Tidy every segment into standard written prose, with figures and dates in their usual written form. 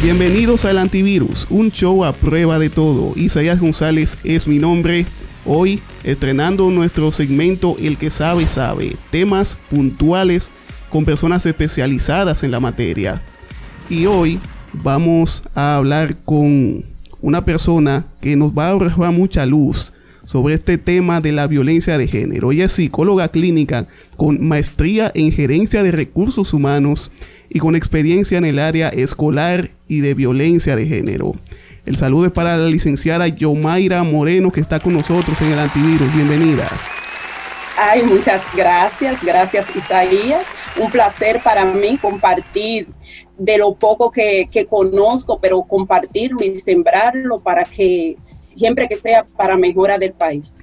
Bienvenidos al Antivirus, un show a prueba de todo. Isaías González es mi nombre. Hoy estrenando nuestro segmento El que sabe, sabe. Temas puntuales con personas especializadas en la materia. Y hoy vamos a hablar con una persona que nos va a arrojar mucha luz sobre este tema de la violencia de género. Ella es psicóloga clínica con maestría en gerencia de recursos humanos y con experiencia en el área escolar y de violencia de género. El saludo es para la licenciada Yomaira Moreno, que está con nosotros en el Antivirus. Bienvenida. Ay, muchas gracias. Gracias, Isaías. Un placer para mí compartir de lo poco que conozco, pero compartirlo y sembrarlo para que siempre que sea para mejora del país.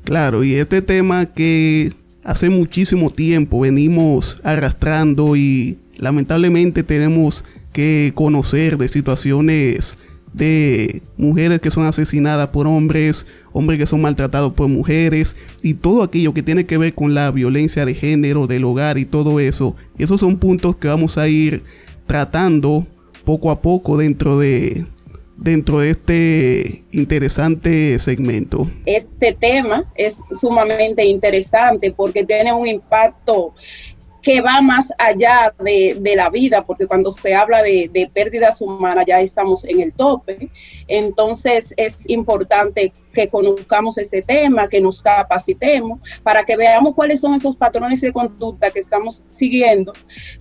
Claro, y este tema que hace muchísimo tiempo venimos arrastrando y lamentablemente tenemos que conocer de situaciones de mujeres que son asesinadas por hombres, hombres que son maltratados por mujeres y todo aquello que tiene que ver con la violencia de género, del hogar y todo eso. Esos son puntos que vamos a ir tratando poco a poco dentro de este interesante segmento. Este tema es sumamente interesante porque tiene un impacto que va más allá de la vida, porque cuando se habla de pérdidas humanas ya estamos en el tope. Entonces es importante que conozcamos este tema, que nos capacitemos para que veamos cuáles son esos patrones de conducta que estamos siguiendo,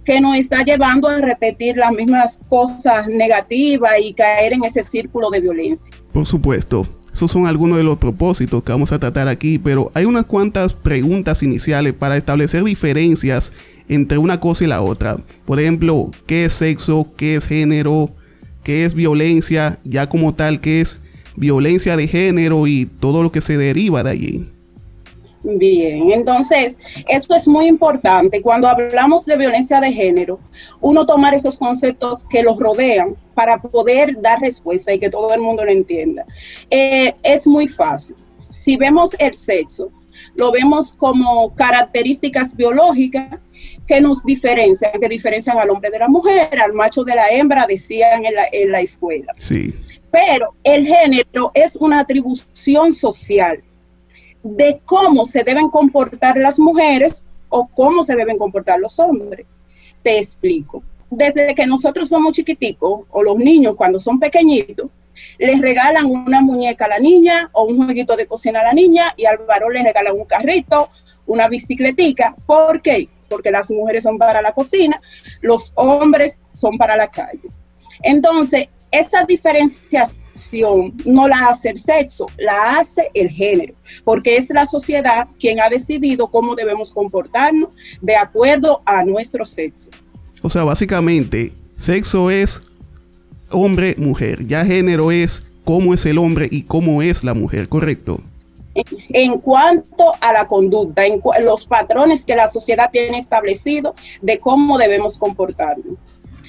que nos está llevando a repetir las mismas cosas negativas y caer en ese círculo de violencia. Por supuesto. Esos son algunos de los propósitos que vamos a tratar aquí, pero hay unas cuantas preguntas iniciales para establecer diferencias entre una cosa y la otra. Por ejemplo, ¿qué es sexo? ¿Qué es género? ¿Qué es violencia? Ya como tal, ¿qué es violencia de género y todo lo que se deriva de allí? Bien, entonces, esto es muy importante. Cuando hablamos de violencia de género, uno tomar esos conceptos que los rodean para poder dar respuesta y que todo el mundo lo entienda. Es muy fácil. Si vemos el sexo, lo vemos como características biológicas que nos diferencian, que diferencian al hombre de la mujer, al macho de la hembra, decían en la escuela. Sí. Pero el género es una atribución social de cómo se deben comportar las mujeres o cómo se deben comportar los hombres. Te explico. Desde que nosotros somos chiquiticos, o los niños cuando son pequeñitos, les regalan una muñeca a la niña o un jueguito de cocina a la niña, y al varón les regalan un carrito, una bicicletica. ¿Por qué? Porque las mujeres son para la cocina, los hombres son para la calle. Entonces, esa diferenciación no la hace el sexo, la hace el género, porque es la sociedad quien ha decidido cómo debemos comportarnos de acuerdo a nuestro sexo. O sea, básicamente, sexo es hombre, mujer, ya género es cómo es el hombre y cómo es la mujer, ¿correcto? En cuanto a la conducta, los patrones que la sociedad tiene establecido de cómo debemos comportarnos.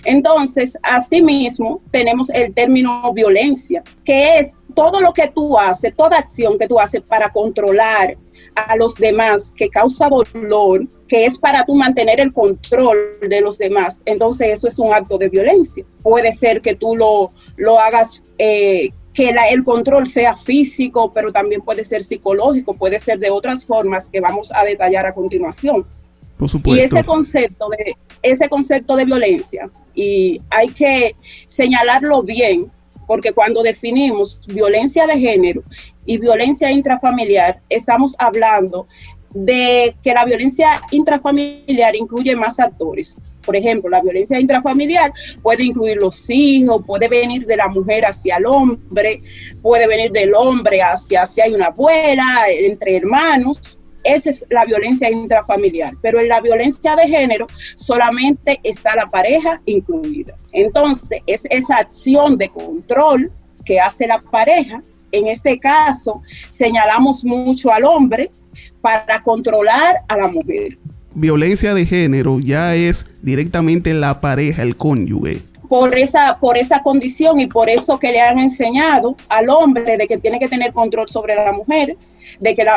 Entonces, asimismo, tenemos el término violencia, que es todo lo que tú haces, toda acción que tú haces para controlar a los demás, que causa dolor, que es para tú mantener el control de los demás. Entonces, eso es un acto de violencia. Puede ser que tú lo hagas, que el control sea físico, pero también puede ser psicológico, puede ser de otras formas que vamos a detallar a continuación. Por supuesto. Y ese concepto de violencia, y hay que señalarlo bien, porque cuando definimos violencia de género y violencia intrafamiliar, estamos hablando de que la violencia intrafamiliar incluye más actores. Por ejemplo, la violencia intrafamiliar puede incluir los hijos, puede venir de la mujer hacia el hombre, puede venir del hombre hacia si hay una abuela, entre hermanos. Esa es la violencia intrafamiliar, pero en la violencia de género solamente está la pareja incluida. Entonces, es esa acción de control que hace la pareja. En este caso, señalamos mucho al hombre para controlar a la mujer. Violencia de género ya es directamente la pareja, el cónyuge. por esa condición y por eso que le han enseñado al hombre de que tiene que tener control sobre la mujer,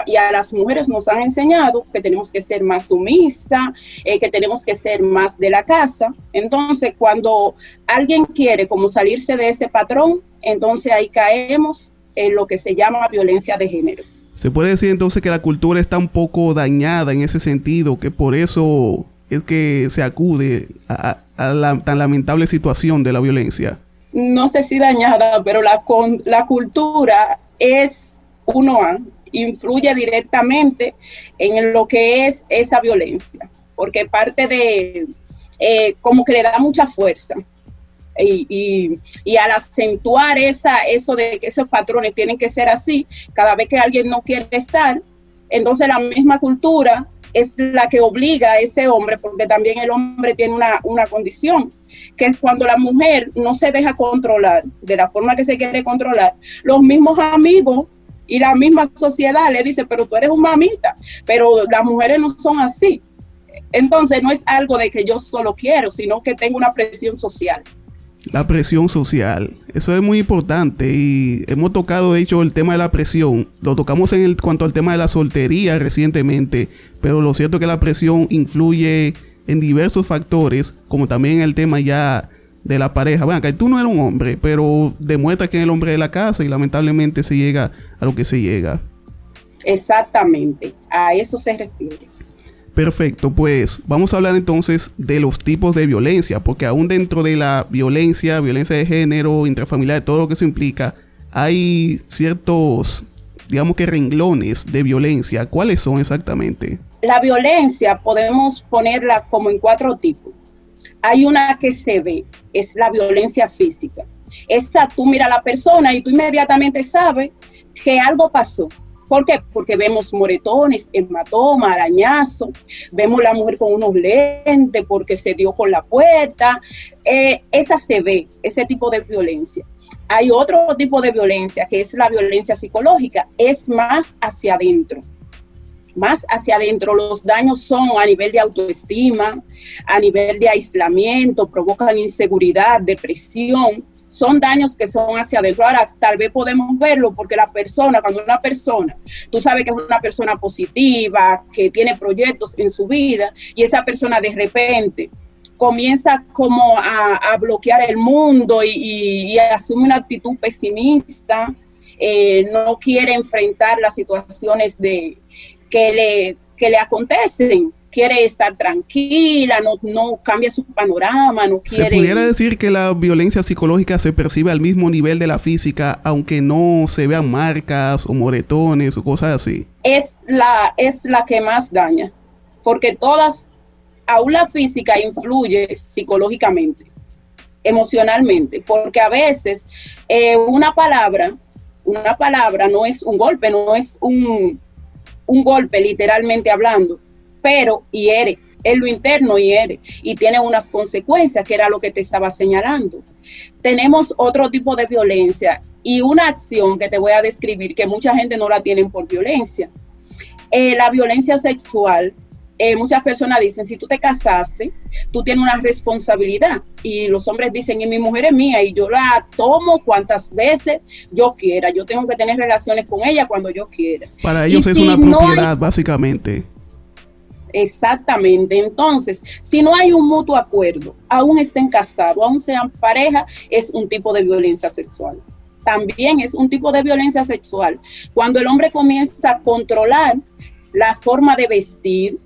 y a las mujeres nos han enseñado que tenemos que ser más sumisas, que tenemos que ser más de la casa. Entonces, cuando alguien quiere como salirse de ese patrón, entonces ahí caemos en lo que se llama violencia de género. Se puede decir entonces que la cultura está un poco dañada en ese sentido, que por eso es que se acude a la tan lamentable situación de la violencia. No sé si dañada, pero la cultura es influye directamente en lo que es esa violencia, porque parte de, como que le da mucha fuerza. Y al acentuar eso de que esos patrones tienen que ser así, cada vez que alguien no quiere estar, entonces la misma cultura es la que obliga a ese hombre, porque también el hombre tiene una condición, que es cuando la mujer no se deja controlar de la forma que se quiere controlar, los mismos amigos y la misma sociedad le dice, pero tú eres un mamita, pero las mujeres no son así. Entonces no es algo de que yo solo quiero, sino que tengo una presión social. La presión social, eso es muy importante y hemos tocado de hecho el tema de la presión, lo tocamos en cuanto al tema de la soltería recientemente, pero lo cierto es que la presión influye en diversos factores, como también el tema ya de la pareja. Bueno, que tú no eres un hombre, pero demuestra que es el hombre de la casa y lamentablemente se llega a lo que se llega. Exactamente, a eso se refiere. Perfecto, pues vamos a hablar entonces de los tipos de violencia, porque aún dentro de la violencia de género, intrafamiliar, todo lo que eso implica, hay ciertos, digamos que renglones de violencia. ¿Cuáles son exactamente? La violencia podemos ponerla como en 4 tipos. Hay una que se ve, es la violencia física. Esta tú miras a la persona y tú inmediatamente sabes que algo pasó. ¿Por qué? Porque vemos moretones, hematomas, arañazos, vemos la mujer con unos lentes porque se dio con la puerta. Esa se ve, ese tipo de violencia. Hay otro tipo de violencia que es la violencia psicológica, es más hacia adentro. Más hacia adentro, los daños son a nivel de autoestima, a nivel de aislamiento, provocan inseguridad, depresión. Son daños que son hacia adentro. Ahora, tal vez podemos verlo porque cuando una persona, tú sabes que es una persona positiva, que tiene proyectos en su vida, y esa persona de repente comienza como a bloquear el mundo y asume una actitud pesimista, no quiere enfrentar las situaciones que le acontecen. Quiere estar tranquila, no cambia su panorama, no quiere... ¿Se pudiera decir que la violencia psicológica se percibe al mismo nivel de la física, aunque no se vean marcas o moretones o cosas así? Es la que más daña, porque aún la física influye psicológicamente, emocionalmente, porque a veces una palabra no es un golpe, no es un golpe literalmente hablando, pero hiere, en lo interno hiere y tiene unas consecuencias, que era lo que te estaba señalando. Tenemos otro tipo de violencia y una acción que te voy a describir que mucha gente no la tienen por violencia. La violencia sexual, muchas personas dicen, si tú te casaste, tú tienes una responsabilidad, y los hombres dicen, y mi mujer es mía y yo la tomo cuantas veces yo quiera, yo tengo que tener relaciones con ella cuando yo quiera. Para ellos es una propiedad, básicamente. Exactamente. Entonces, si no hay un mutuo acuerdo, aún estén casados, aún sean pareja, es un tipo de violencia sexual. También es un tipo de violencia sexual cuando el hombre comienza a controlar la forma de vestir,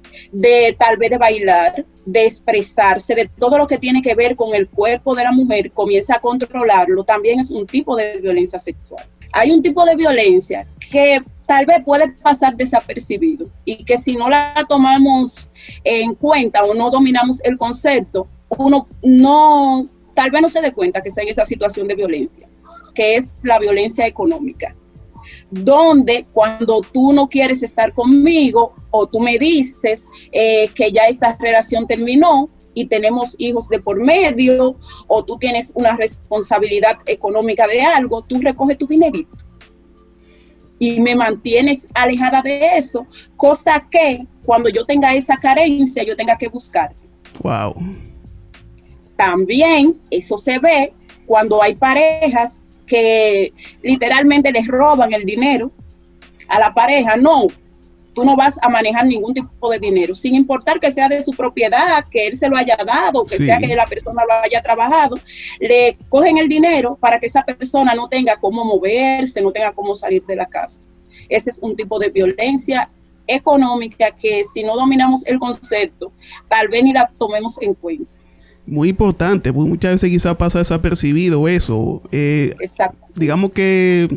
tal vez de bailar, de expresarse, de todo lo que tiene que ver con el cuerpo de la mujer, comienza a controlarlo. También es un tipo de violencia sexual. Hay un tipo de violencia que tal vez puede pasar desapercibido y que si no la tomamos en cuenta o no dominamos el concepto, uno tal vez no se dé cuenta que está en esa situación de violencia, que es la violencia económica, donde cuando tú no quieres estar conmigo o tú me dices que ya esta relación terminó y tenemos hijos de por medio, o tú tienes una responsabilidad económica de algo, tú recoges tu dinerito y me mantienes alejada de eso, cosa que cuando yo tenga esa carencia, yo tenga que buscarte. Wow. También eso se ve cuando hay parejas que literalmente les roban el dinero a la pareja. No, tú no vas a manejar ningún tipo de dinero, sin importar que sea de su propiedad, que él se lo haya dado, que sea que la persona lo haya trabajado. Le cogen el dinero para que esa persona no tenga cómo moverse, no tenga cómo salir de la casa. Ese es un tipo de violencia económica que, si no dominamos el concepto, tal vez ni la tomemos en cuenta. Muy importante, porque muchas veces quizás pasa desapercibido eso. Exacto. Digamos que,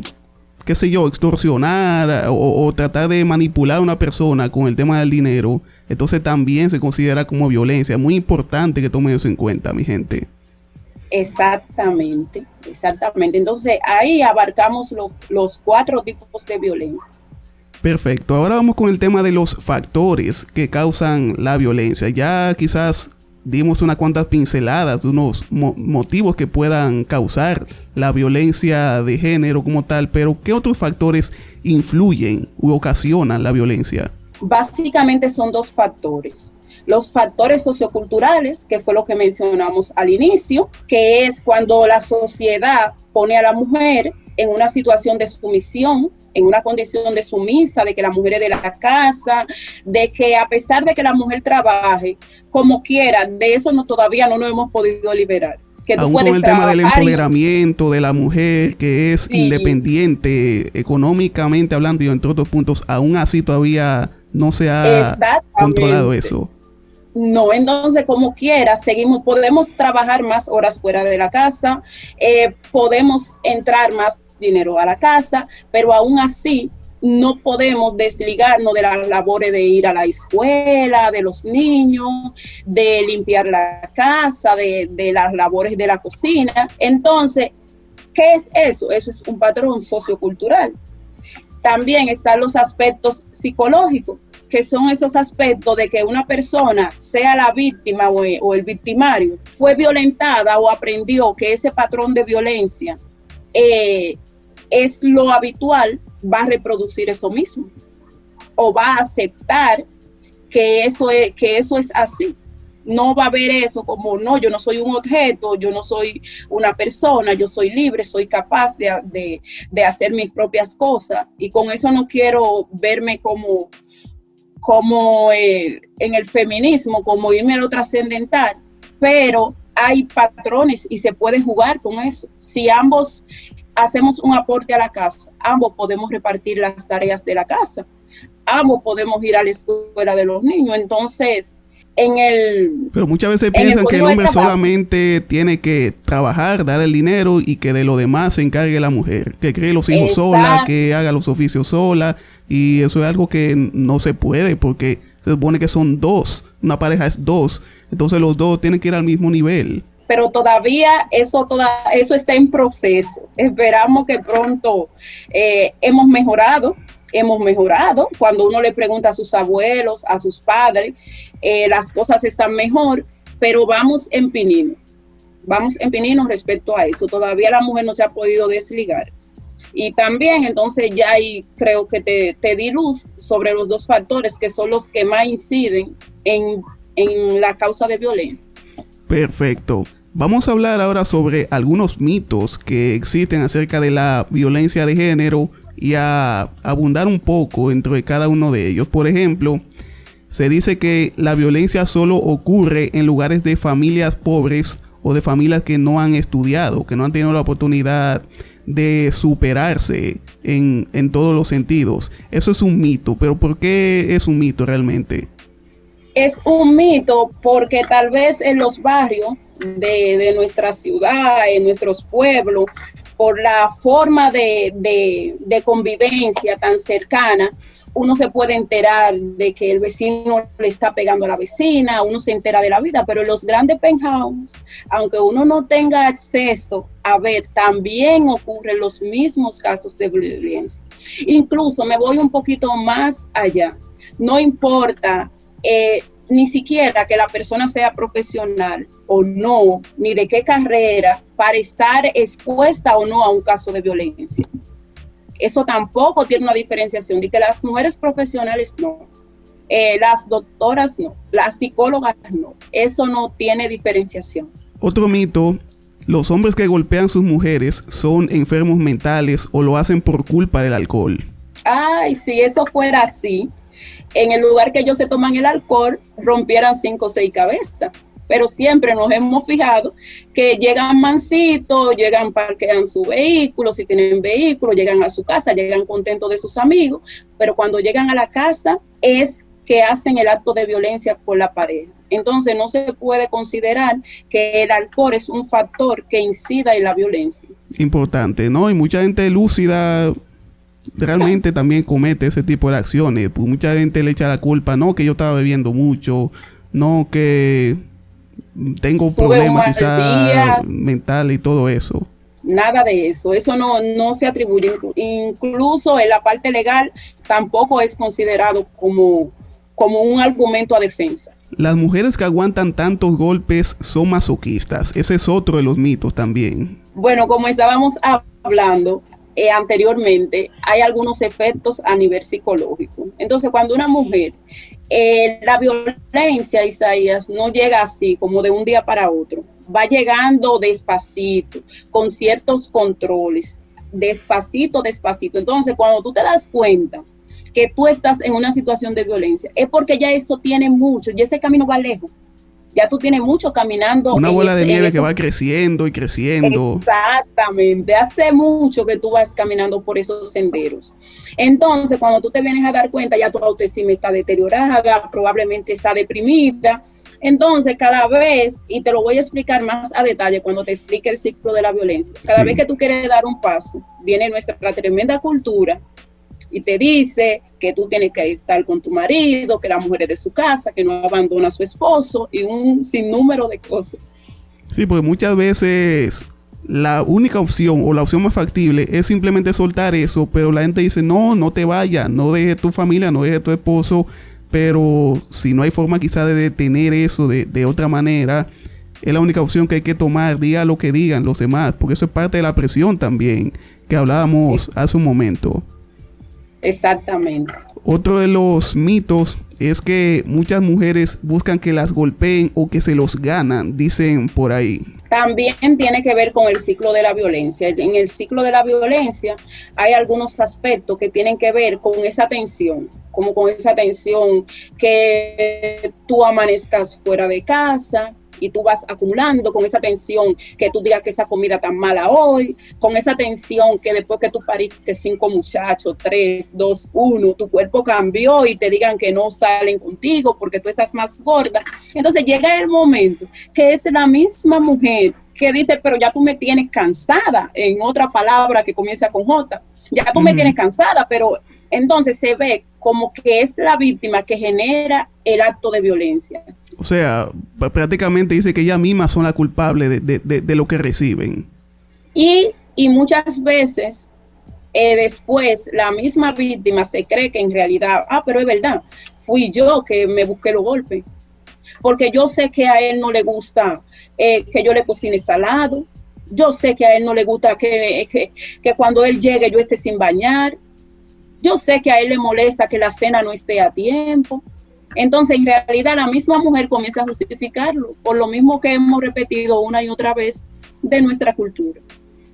qué sé yo, extorsionar o tratar de manipular a una persona con el tema del dinero, entonces también se considera como violencia. Muy importante que tomen eso en cuenta, mi gente. Exactamente. Entonces ahí abarcamos los 4 tipos de violencia. Perfecto. Ahora vamos con el tema de los factores que causan la violencia. Ya quizás dimos unas cuantas pinceladas de unos motivos que puedan causar la violencia de género como tal, pero ¿qué otros factores influyen u ocasionan la violencia? Básicamente son 2 factores. Los factores socioculturales, que fue lo que mencionamos al inicio, que es cuando la sociedad pone a la mujer en una situación de sumisión, en una condición de sumisa, de que la mujer es de la casa, de que a pesar de que la mujer trabaje como quiera, de eso todavía no nos hemos podido liberar. Que tú aún puedes con el tema del empoderamiento de la mujer, que es independiente económicamente hablando y entre otros puntos, aún así todavía no se ha controlado eso. No, entonces como quiera, podemos trabajar más horas fuera de la casa, podemos entrar más dinero a la casa, pero aún así no podemos desligarnos de las labores de ir a la escuela, de los niños, de limpiar la casa, de las labores de la cocina. Entonces, ¿qué es eso? Eso es un patrón sociocultural. También están los aspectos psicológicos, que son esos aspectos de que una persona, sea la víctima o el victimario, fue violentada o aprendió que ese patrón de violencia es lo habitual, va a reproducir eso mismo o va a aceptar que eso es así. No va a ver eso como, no, yo no soy un objeto, yo no soy una persona, yo soy libre, soy capaz de hacer mis propias cosas, y con eso no quiero verme como en el feminismo, como irme a lo trascendental, pero hay patrones y se puede jugar con eso. Si ambos hacemos un aporte a la casa, ambos podemos repartir las tareas de la casa, ambos podemos ir a la escuela de los niños. Entonces, pero muchas veces piensan que el hombre solamente tiene que trabajar, dar el dinero y que de lo demás se encargue la mujer, que críe los hijos sola, que haga los oficios sola, y eso es algo que no se puede, porque se supone que son 2, una pareja es 2, entonces los 2 tienen que ir al mismo nivel. Pero todavía eso está en proceso. Esperamos que pronto hemos mejorado. Cuando uno le pregunta a sus abuelos, a sus padres, las cosas están mejor, pero vamos en pinino respecto a eso. Todavía la mujer no se ha podido desligar. Y también, entonces, ya ahí creo que te di luz sobre los 2 factores que son los que más inciden en la causa de violencia. Perfecto. Vamos a hablar ahora sobre algunos mitos que existen acerca de la violencia de género y a abundar un poco dentro de cada uno de ellos. Por ejemplo, se dice que la violencia solo ocurre en lugares de familias pobres o de familias que no han estudiado, que no han tenido la oportunidad de superarse en todos los sentidos. Eso es un mito, pero ¿por qué es un mito realmente? Es un mito porque tal vez en los barrios de nuestra ciudad, en nuestros pueblos, por la forma de convivencia tan cercana, uno se puede enterar de que el vecino le está pegando a la vecina, uno se entera de la vida, pero en los grandes penthouse, aunque uno no tenga acceso a ver, también ocurren los mismos casos de violencia. Incluso me voy un poquito más allá, no importa ni siquiera que la persona sea profesional o no, ni de qué carrera, para estar expuesta o no a un caso de violencia. Eso tampoco tiene una diferenciación, de que las mujeres profesionales no, las doctoras no, las psicólogas no, eso no tiene diferenciación. Otro mito: los hombres que golpean a sus mujeres son enfermos mentales o lo hacen por culpa del alcohol. Ay, si eso fuera así, en el lugar que ellos se toman el alcohol, rompieran 5 o 6 cabezas. Pero siempre nos hemos fijado que llegan mansitos, llegan, parquean su vehículo, si tienen vehículo, llegan a su casa, llegan contentos de sus amigos, pero cuando llegan a la casa es que hacen el acto de violencia con la pareja. Entonces no se puede considerar que el alcohol es un factor que incida en la violencia. Importante, ¿no? Y mucha gente lúcida realmente también comete ese tipo de acciones. Pues mucha gente le echa la culpa, no, que yo estaba bebiendo mucho, no, que tengo problemas quizás mental y todo eso. Nada de eso, eso no se atribuye. Incluso en la parte legal tampoco es considerado como un argumento a defensa. Las mujeres que aguantan tantos golpes son masoquistas. Ese es otro de los mitos también. Bueno, como estábamos hablando anteriormente, hay algunos efectos a nivel psicológico. Entonces, cuando una mujer, la violencia, Isaías, no llega así como de un día para otro. Va llegando despacito, con ciertos controles, despacito. Entonces, cuando tú te das cuenta que tú estás en una situación de violencia, es porque ya esto tiene mucho, ya ese camino va lejos. Ya tú tienes mucho caminando. Una bola de nieve que va creciendo y creciendo. Exactamente. Hace mucho que tú vas caminando por esos senderos. Entonces, cuando tú te vienes a dar cuenta, ya tu autoestima está deteriorada, probablemente está deprimida. Entonces, cada vez, y te lo voy a explicar más a detalle cuando te explique el ciclo de la violencia, cada vez que tú quieres dar un paso, viene nuestra tremenda cultura y te dice que tú tienes que estar con tu marido, que la mujer es de su casa, que no abandona a su esposo y un sinnúmero de cosas. Sí, porque muchas veces la única opción o la opción más factible es simplemente soltar eso, pero la gente dice, no te vayas, no dejes tu familia, no dejes tu esposo, pero si no hay forma quizá de detener eso de otra manera, es la única opción que hay que tomar, diga lo que digan los demás, porque eso es parte de la presión también, que hablábamos hace un momento. Exactamente. Otro de los mitos es que muchas mujeres buscan que las golpeen o que se los ganan, dicen por ahí. También tiene que ver con el ciclo de la violencia. En el ciclo de la violencia hay algunos aspectos que tienen que ver con esa tensión, como con esa tensión que tú amanezcas fuera de casa y tú vas acumulando, con esa tensión que tú digas que esa comida tan mala hoy, con esa tensión que después que tú pariste 5 muchachos, 3, 2, 1, tu cuerpo cambió y te digan que no salen contigo porque tú estás más gorda. Entonces llega el momento que es la misma mujer que dice, pero ya tú me tienes cansada, en otra palabra que comienza con J, ya tú me tienes cansada, pero entonces se ve como que es la víctima que genera el acto de violencia. O sea, prácticamente dice que ellas mismas son las culpables de lo que reciben. Y muchas veces después la misma víctima se cree que en realidad, pero es verdad, fui yo que me busqué los golpes. Porque yo sé que a él no le gusta que yo le cocine salado. Yo sé que a él no le gusta que cuando él llegue yo esté sin bañar. Yo sé que a él le molesta que la cena no esté a tiempo. Entonces, en realidad, la misma mujer comienza a justificarlo, por lo mismo que hemos repetido una y otra vez de nuestra cultura.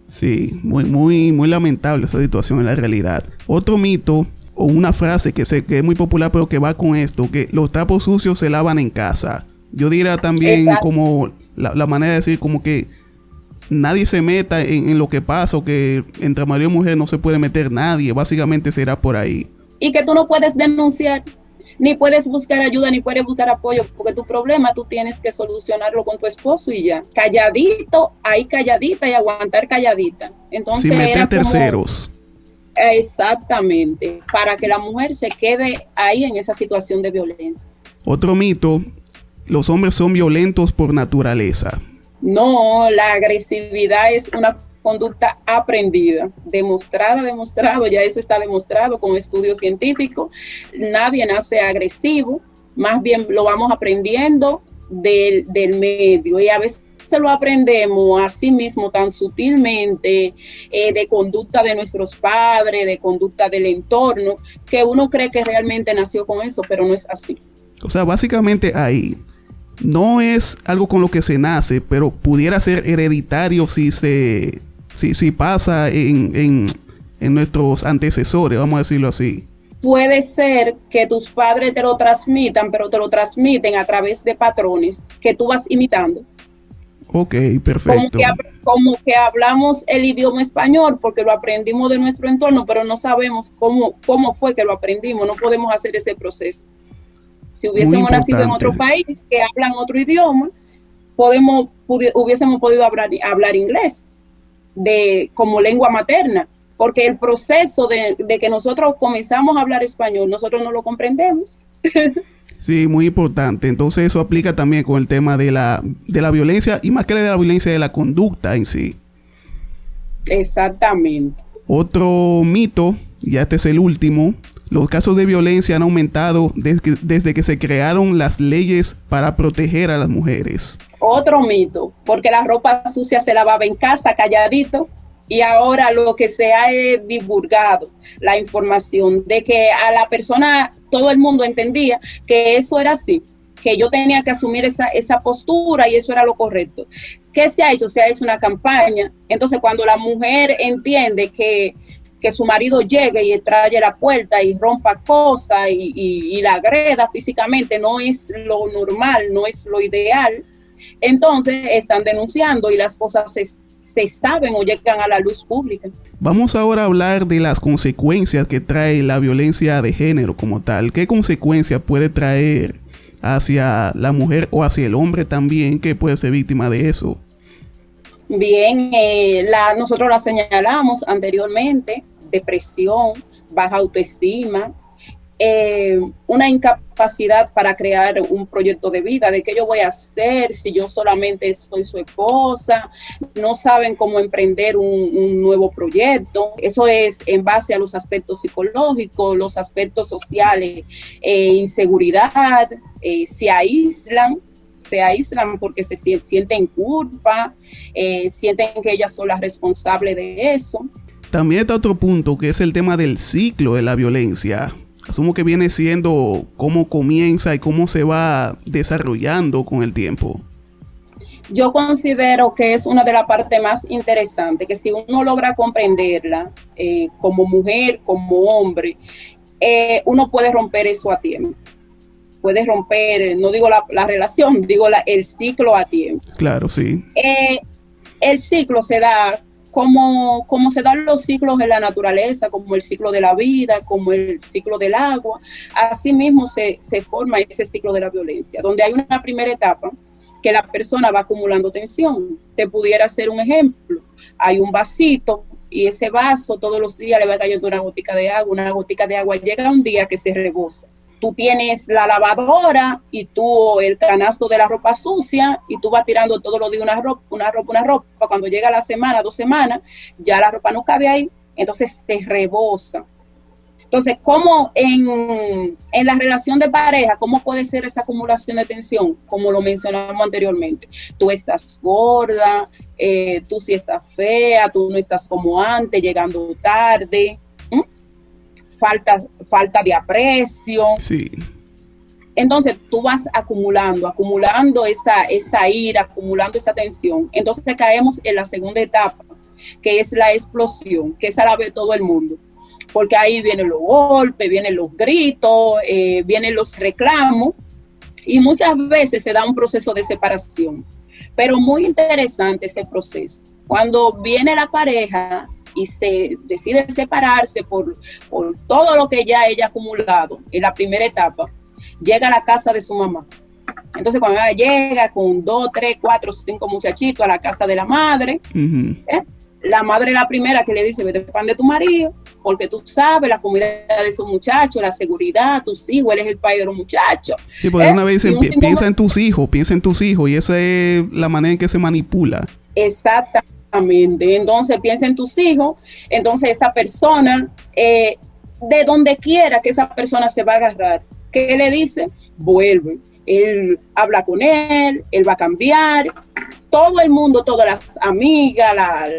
Sí, muy lamentable esa situación en la realidad. Otro mito o una frase que es muy popular, pero que va con esto, que los trapos sucios se lavan en casa. Yo diría también como la manera de decir como que nadie se meta en lo que pasa, o que entre marido y mujer no se puede meter nadie, básicamente será por ahí. Y que tú no puedes denunciar, ni puedes buscar ayuda, ni puedes buscar apoyo, porque tu problema tú tienes que solucionarlo con tu esposo y ya. Calladito, ahí calladita y aguantar calladita. Entonces, sin meter terceros. Exactamente, para que la mujer se quede ahí en esa situación de violencia. Otro mito: los hombres son violentos por naturaleza. No, la agresividad es una conducta aprendida, demostrado, ya eso está demostrado con estudios científicos. Nadie nace agresivo, más bien lo vamos aprendiendo del medio, y a veces lo aprendemos así mismo tan sutilmente, de conducta de nuestros padres, de conducta del entorno, que uno cree que realmente nació con eso, pero no es así. O sea, básicamente ahí no es algo con lo que se nace, pero pudiera ser hereditario si pasa en nuestros antecesores, vamos a decirlo así. Puede ser que tus padres te lo transmitan, pero te lo transmiten a través de patrones que tú vas imitando. Ok, perfecto. Como que hablamos el idioma español porque lo aprendimos de nuestro entorno, pero no sabemos cómo fue que lo aprendimos, no podemos hacer ese proceso. Si hubiésemos nacido en otro país que hablan otro idioma, hubiésemos podido hablar inglés como lengua materna, porque el proceso de que nosotros comenzamos a hablar español, nosotros no lo comprendemos. Sí, muy importante. Entonces eso aplica también con el tema de la violencia, y más que de la violencia, de la conducta en sí. Exactamente. Otro mito, ya este es el último: los casos de violencia han aumentado desde que se crearon las leyes para proteger a las mujeres. Otro mito, porque la ropa sucia se lavaba en casa calladito, y ahora lo que se ha divulgado, la información de que a la persona, todo el mundo entendía que eso era así, que yo tenía que asumir esa postura y eso era lo correcto. ¿Qué se ha hecho? Se ha hecho una campaña. Entonces, cuando la mujer entiende que su marido llegue y trae la puerta y rompa cosas y la agreda físicamente, no es lo normal, no es lo ideal, entonces están denunciando y las cosas se saben o llegan a la luz pública. Vamos ahora a hablar de las consecuencias que trae la violencia de género como tal. ¿Qué consecuencias puede traer hacia la mujer o hacia el hombre también, que puede ser víctima de eso? Bien, nosotros la señalamos anteriormente: depresión, baja autoestima, una incapacidad para crear un proyecto de vida, de qué yo voy a hacer si yo solamente soy su esposa, no saben cómo emprender un nuevo proyecto. Eso es en base a los aspectos psicológicos, los aspectos sociales, inseguridad, se aíslan porque se sienten culpa, sienten que ellas son las responsables de eso. También está otro punto, que es el tema del ciclo de la violencia. Asumo que viene siendo cómo comienza y cómo se va desarrollando con el tiempo. Yo considero que es una de las partes más interesantes, que si uno logra comprenderla como mujer, como hombre, uno puede romper eso a tiempo. Puede romper, no digo la relación, digo el ciclo a tiempo. Claro, sí. El ciclo se da como se dan los ciclos en la naturaleza, como el ciclo de la vida, como el ciclo del agua. Así mismo se forma ese ciclo de la violencia, donde hay una primera etapa que la persona va acumulando tensión. Te pudiera hacer un ejemplo: hay un vasito y ese vaso todos los días le va cayendo una gotica de agua, llega un día que se rebosa. Tú tienes la lavadora y tú el canasto de la ropa sucia y tú vas tirando todos los días una ropa. Cuando llega la semana, 2 semanas, ya la ropa no cabe ahí, entonces te rebosa. Entonces, ¿cómo en la relación de pareja, cómo puede ser esa acumulación de tensión? Como lo mencionamos anteriormente, tú estás gorda, tú sí estás fea, tú no estás como antes, llegando tarde, falta de aprecio. Sí. Entonces tú vas acumulando esa ira, acumulando esa tensión. Entonces caemos en la segunda etapa, que es la explosión, que esa la ve todo el mundo. Porque ahí vienen los golpes, vienen los gritos, vienen los reclamos, y muchas veces se da un proceso de separación. Pero muy interesante ese proceso. Cuando viene la pareja y se decide separarse por todo lo que ya ella ha acumulado en la primera etapa, llega a la casa de su mamá. Entonces cuando ella llega con 2, 3, 4, 5 muchachitos a la casa de la madre, la madre es la primera que le dice: vete pan de tu marido, porque tú sabes la comida de esos muchachos, la seguridad, tus hijos, él es el padre de los muchachos. Sí, porque una vez piensa en tus hijos, y esa es la manera en que se manipula. Exactamente. Entonces piensa en tus hijos, entonces esa persona, de donde quiera que esa persona se va a agarrar, ¿qué le dice? Vuelve. Él habla con él va a cambiar. todo el mundo, todas las amigas,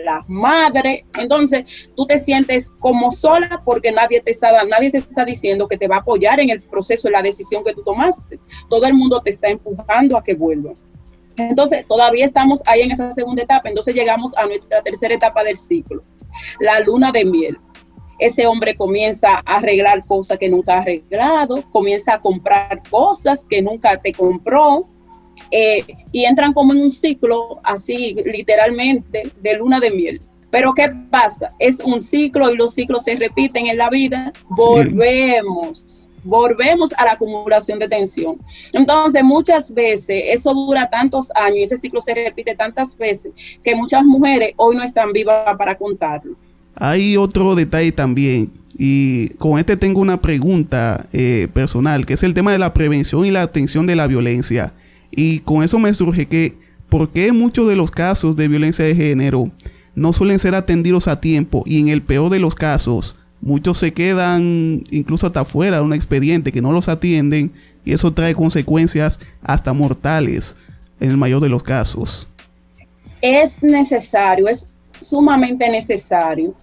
las madres, entonces tú te sientes como sola porque nadie te está diciendo que te va a apoyar en el proceso, en la decisión que tú tomaste. Todo el mundo te está empujando a que vuelva. Entonces todavía estamos ahí en esa segunda etapa, entonces llegamos a nuestra tercera etapa del ciclo, la luna de miel. Ese hombre comienza a arreglar cosas que nunca ha arreglado, comienza a comprar cosas que nunca te compró, y entran como en un ciclo, así literalmente, de luna de miel. Pero ¿qué pasa? Es un ciclo y los ciclos se repiten en la vida, volvemos a la acumulación de tensión. Entonces, muchas veces, eso dura tantos años y ese ciclo se repite tantas veces que muchas mujeres hoy no están vivas para contarlo. Hay otro detalle también, y con este tengo una pregunta personal, que es el tema de la prevención y la atención de la violencia. Y con eso me surge que, ¿por qué muchos de los casos de violencia de género no suelen ser atendidos a tiempo? Y en el peor de los casos, muchos se quedan incluso hasta fuera de un expediente, que no los atienden, y eso trae consecuencias hasta mortales en el mayor de los casos. Es necesario, es sumamente necesario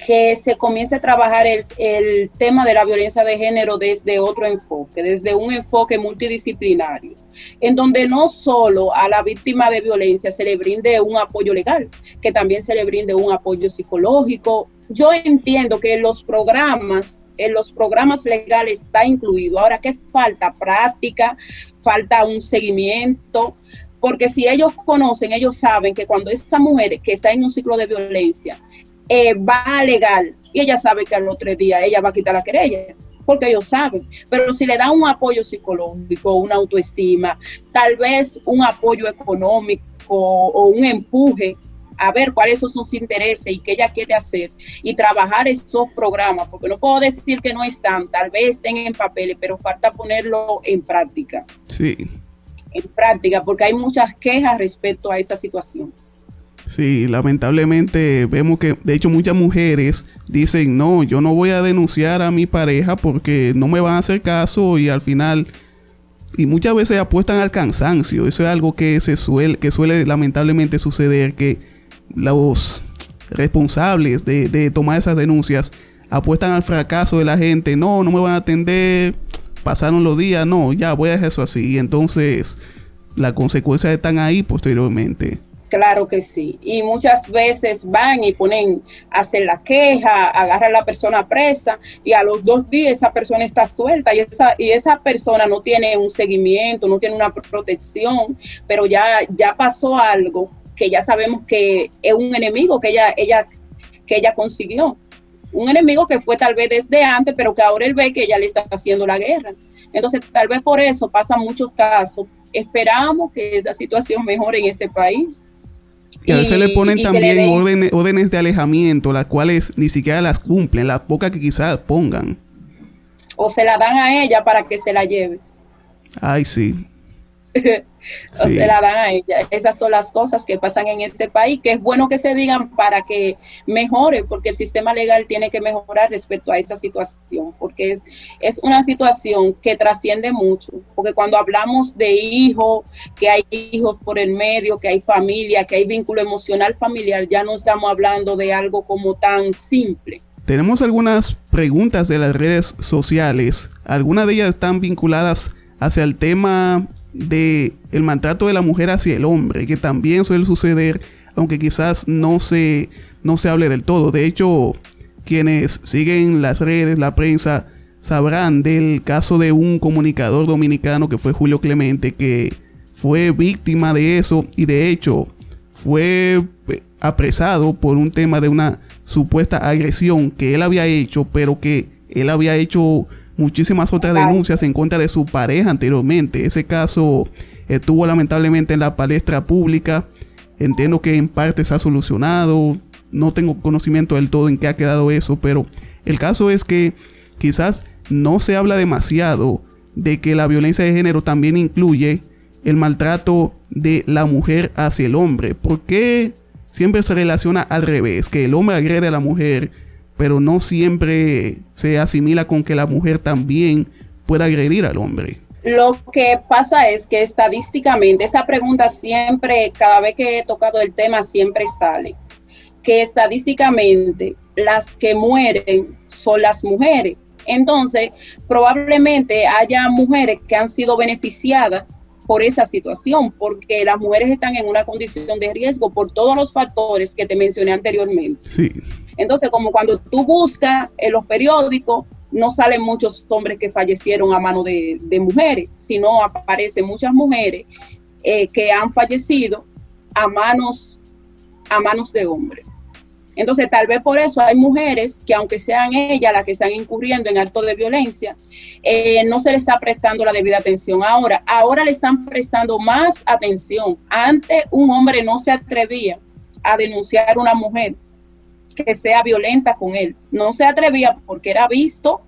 que se comience a trabajar el tema de la violencia de género desde otro enfoque, desde un enfoque multidisciplinario, en donde no solo a la víctima de violencia se le brinde un apoyo legal, que también se le brinde un apoyo psicológico. Yo entiendo que en los programas legales está incluido. Ahora, ¿qué falta? Práctica, falta un seguimiento, porque si ellos conocen, ellos saben que cuando esa mujer que está en un ciclo de violencia va a legal, y ella sabe que al otro día ella va a quitar la querella, porque ellos saben. Pero si le da un apoyo psicológico, una autoestima, tal vez un apoyo económico o un empuje a ver cuáles son sus intereses y qué ella quiere hacer, y trabajar esos programas, porque no puedo decir que no están, tal vez estén en papeles, pero falta ponerlo en práctica. Sí. En práctica, porque hay muchas quejas respecto a esta situación. Sí, lamentablemente vemos que, de hecho, muchas mujeres dicen, no, yo no voy a denunciar a mi pareja porque no me van a hacer caso, y al final, y muchas veces apuestan al cansancio. Eso es algo que suele lamentablemente suceder, que los responsables de tomar esas denuncias apuestan al fracaso de la gente. No me van a atender, pasaron los días, no, ya voy a dejar eso así. Y entonces las consecuencias están ahí posteriormente. Claro que sí, y muchas veces van y hacen la queja, agarran a la persona presa, y a los 2 días esa persona está suelta, y esa persona no tiene un seguimiento, no tiene una protección, pero ya pasó algo que ya sabemos que es un enemigo que ella consiguió. Un enemigo que fue tal vez desde antes, pero que ahora él ve que ella le está haciendo la guerra. Entonces, tal vez por eso pasan muchos casos. Esperamos que esa situación mejore en este país. Y a veces le ponen también órdenes de alejamiento, las cuales ni siquiera las cumplen, las pocas que quizás pongan. O se la dan a ella para que se la lleve. Ay, sí. O se la dan a ella. Esas son las cosas que pasan en este país, que es bueno que se digan para que mejore, porque el sistema legal tiene que mejorar respecto a esa situación, porque es una situación que trasciende mucho, porque cuando hablamos de hijos, que hay hijos por el medio, que hay familia, que hay vínculo emocional familiar, ya no estamos hablando de algo como tan simple. Tenemos algunas preguntas de las redes sociales. Algunas de ellas están vinculadas hacia el tema de el maltrato de la mujer hacia el hombre, que también suele suceder, aunque quizás no se hable del todo. De hecho, quienes siguen las redes, la prensa, sabrán del caso de un comunicador dominicano que fue Julio Clemente, que fue víctima de eso, y de hecho fue apresado por un tema de una supuesta agresión que él había hecho, pero que él había hecho muchísimas otras denuncias en contra de su pareja anteriormente. Ese caso estuvo lamentablemente en la palestra pública. Entiendo que en parte se ha solucionado. No tengo conocimiento del todo en qué ha quedado eso, pero el caso es que quizás no se habla demasiado de que la violencia de género también incluye el maltrato de la mujer hacia el hombre. ¿Por qué siempre se relaciona al revés? Que el hombre agrede a la mujer, pero no siempre se asimila con que la mujer también pueda agredir al hombre. Lo que pasa es que estadísticamente, esa pregunta siempre, cada vez que he tocado el tema, siempre sale, que estadísticamente las que mueren son las mujeres. Entonces, probablemente haya mujeres que han sido beneficiadas por esa situación, porque las mujeres están en una condición de riesgo por todos los factores que te mencioné anteriormente. Sí. Entonces, como cuando tú buscas en los periódicos, no salen muchos hombres que fallecieron a mano de mujeres, sino aparecen muchas mujeres que han fallecido a manos de hombres. Entonces, tal vez por eso hay mujeres que, aunque sean ellas las que están incurriendo en actos de violencia, no se le está prestando la debida atención. Ahora le están prestando más atención. Antes un hombre no se atrevía a denunciar a una mujer que sea violenta con él. No se atrevía porque era visto,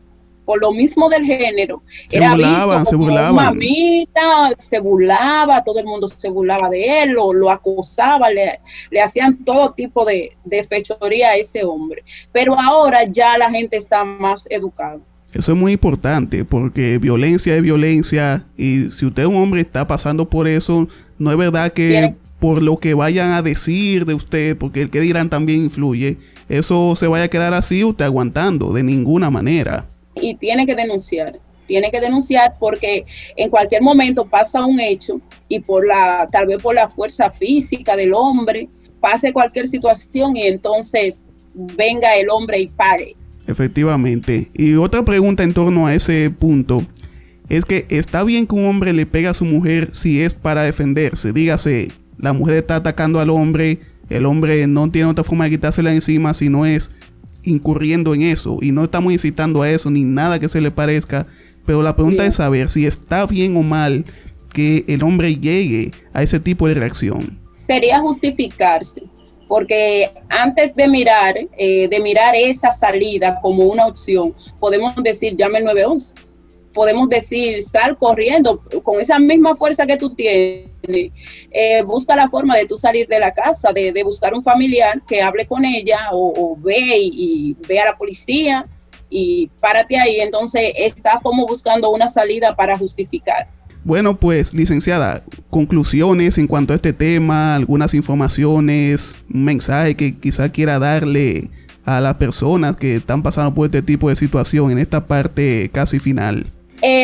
por lo mismo del género, era visto como mamita, se burlaba, todo el mundo se burlaba de él, lo acosaba, le hacían todo tipo de fechoría a ese hombre. Pero ahora ya la gente está más educada. Eso es muy importante, porque violencia es violencia, y si usted es un hombre y está pasando por eso, no es verdad que por lo que vayan a decir de usted, porque el que dirán también influye, eso se vaya a quedar así usted aguantando, de ninguna manera. Y tiene que denunciar porque en cualquier momento pasa un hecho y tal vez por la fuerza física del hombre, pase cualquier situación y entonces venga el hombre y pague. Efectivamente. Y otra pregunta en torno a ese punto es que está bien que un hombre le pegue a su mujer si es para defenderse. Dígase, la mujer está atacando al hombre, el hombre no tiene otra forma de quitársela encima si no es incurriendo en eso, y no estamos incitando a eso ni nada que se le parezca, pero la pregunta es saber si está bien o mal que el hombre llegue a ese tipo de reacción. Sería justificarse, porque antes de mirar esa salida como una opción, podemos decir llame al 911. Podemos decir, sal corriendo con esa misma fuerza que tú tienes, busca la forma de tú salir de la casa, de buscar un familiar que hable con ella o ve a la policía y párate ahí. Entonces estás como buscando una salida para justificar. Bueno, pues, licenciada, conclusiones en cuanto a este tema, algunas informaciones, un mensaje que quizá quiera darle a las personas que están pasando por este tipo de situación en esta parte casi final.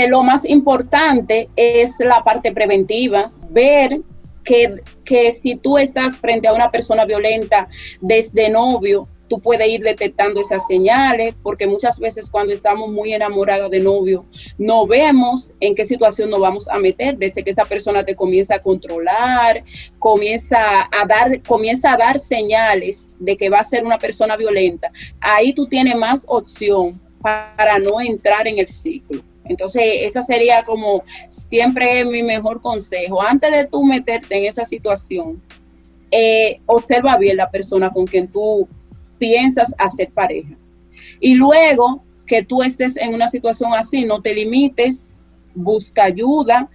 Lo más importante es la parte preventiva, ver que si tú estás frente a una persona violenta desde novio, tú puedes ir detectando esas señales, porque muchas veces cuando estamos muy enamorados de novio, no vemos en qué situación nos vamos a meter, desde que esa persona te comienza a controlar, comienza a dar señales de que va a ser una persona violenta. Ahí tú tienes más opción para no entrar en el ciclo. Entonces, esa sería como siempre mi mejor consejo. Antes de tú meterte en esa situación, observa bien la persona con quien tú piensas hacer pareja. Y luego que tú estés en una situación así, no te limites, busca ayuda.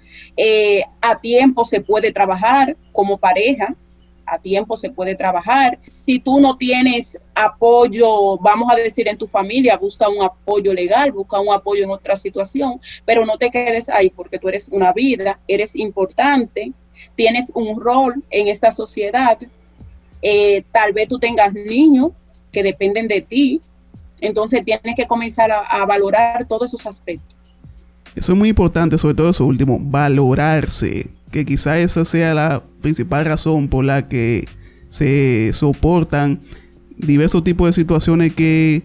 A tiempo se puede trabajar como pareja. A tiempo se puede trabajar. Si tú no tienes apoyo, vamos a decir, en tu familia, busca un apoyo legal, busca un apoyo en otra situación, pero no te quedes ahí porque tú eres una vida, eres importante, tienes un rol en esta sociedad. Tal vez tú tengas niños que dependen de ti, entonces tienes que comenzar a valorar todos esos aspectos. Eso es muy importante, sobre todo eso último, valorarse, que quizá esa sea la principal razón por la que se soportan diversos tipos de situaciones que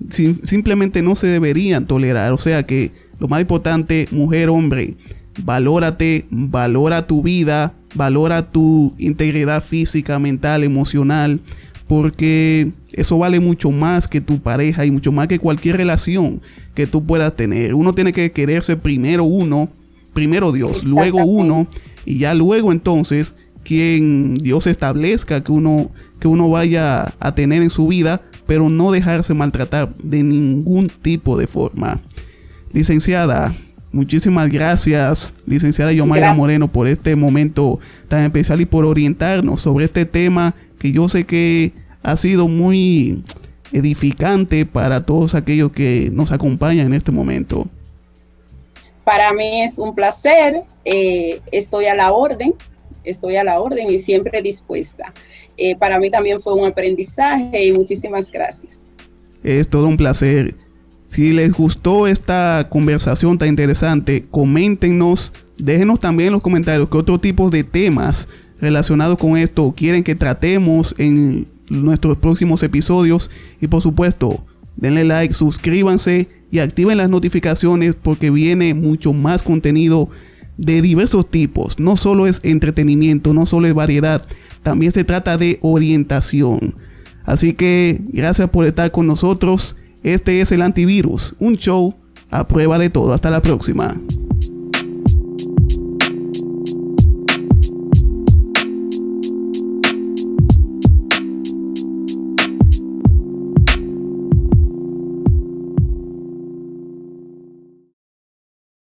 simplemente no se deberían tolerar. O sea que lo más importante, mujer, hombre, valórate, valora tu vida, valora tu integridad física, mental, emocional, porque eso vale mucho más que tu pareja y mucho más que cualquier relación que tú puedas tener. Uno tiene que quererse primero Dios, luego uno, y ya luego entonces quien Dios establezca que uno vaya a tener en su vida, pero no dejarse maltratar de ningún tipo de forma. Licenciada, muchísimas gracias, licenciada Yomaira Moreno, por este momento tan especial y por orientarnos sobre este tema que yo sé que ha sido muy edificante para todos aquellos que nos acompañan en este momento. Para mí es un placer, estoy a la orden y siempre dispuesta. Para mí también fue un aprendizaje y muchísimas gracias. Es todo un placer. Si les gustó esta conversación tan interesante, coméntenos, déjenos también en los comentarios qué otro tipo de temas relacionados con esto quieren que tratemos en nuestros próximos episodios. Y por supuesto, denle like, suscríbanse y activen las notificaciones porque viene mucho más contenido de diversos tipos. No solo es entretenimiento, no solo es variedad, también se trata de orientación. Así que gracias por estar con nosotros. Este es El Antivirus, un show a prueba de todo. Hasta la próxima.